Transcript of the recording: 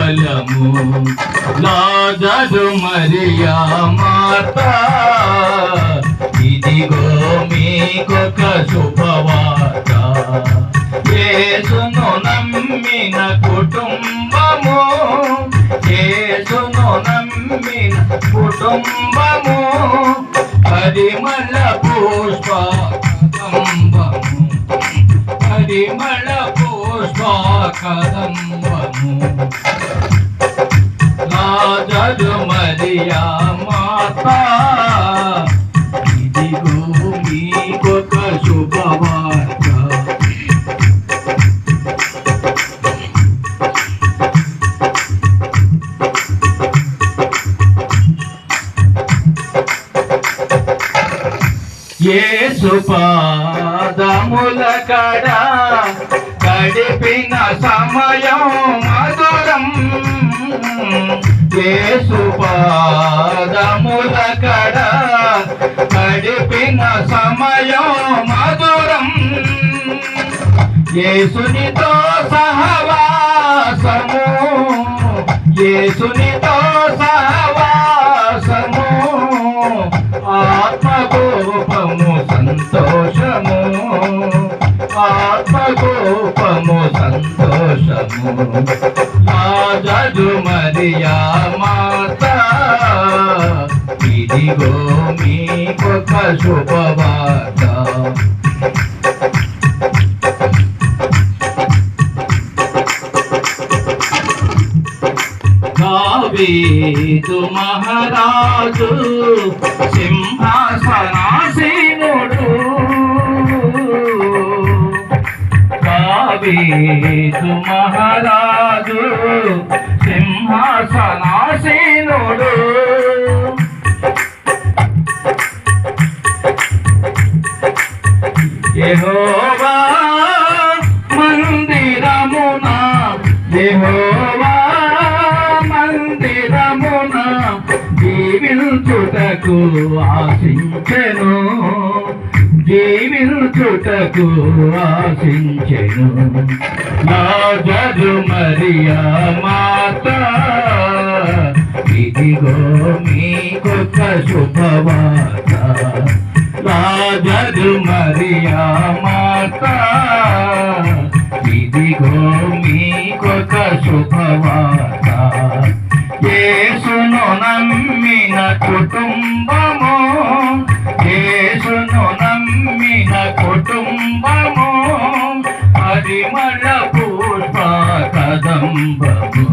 బలము లాజరు మరియా మాత ఇదిగో మీకొక శుభవార్త యేసును నమ్మిన కుటుంబము యేసును నమ్మిన కుటుంబము పరిమళ పుష్ప కదంబము పరిమళ పుష్ప కదంబము లాజరు మరియా మాత ఇదిగో మీకొక శుభవార్త యేసు పాదముల కడ గడిపిన సమయం మధురం యేసు పాదముల కడ గడిపిన సమయం మధురం యేసునితో సహవాసము యేసునితో సహవాసము ఆత్మగోపము సంతోషము ఆత్మగోపము సంతోషము లాజరు మరియా మాత ఇదిగో మీకొక శుభవార్త దావీదు మహారాజు సింహాసనాసీనుడు దావీదు మహారాజు సింహాసనాసీనుడు యెహోవా మందిరమున యెహోవా మందిరమున జీవించుటకు ఆశించెను జీవించుటకు ఆశించెను లాజరు మరియా మాత ఇదిగో మీకొక శుభవార్త లాజరు మరియా మాత ఇదిగో మీకొక శుభవార్త యేసును నమ్మిన కుటుంబము యేసును నమ్మిన కుటుంబము పరిమళ పుష్ప కదంబము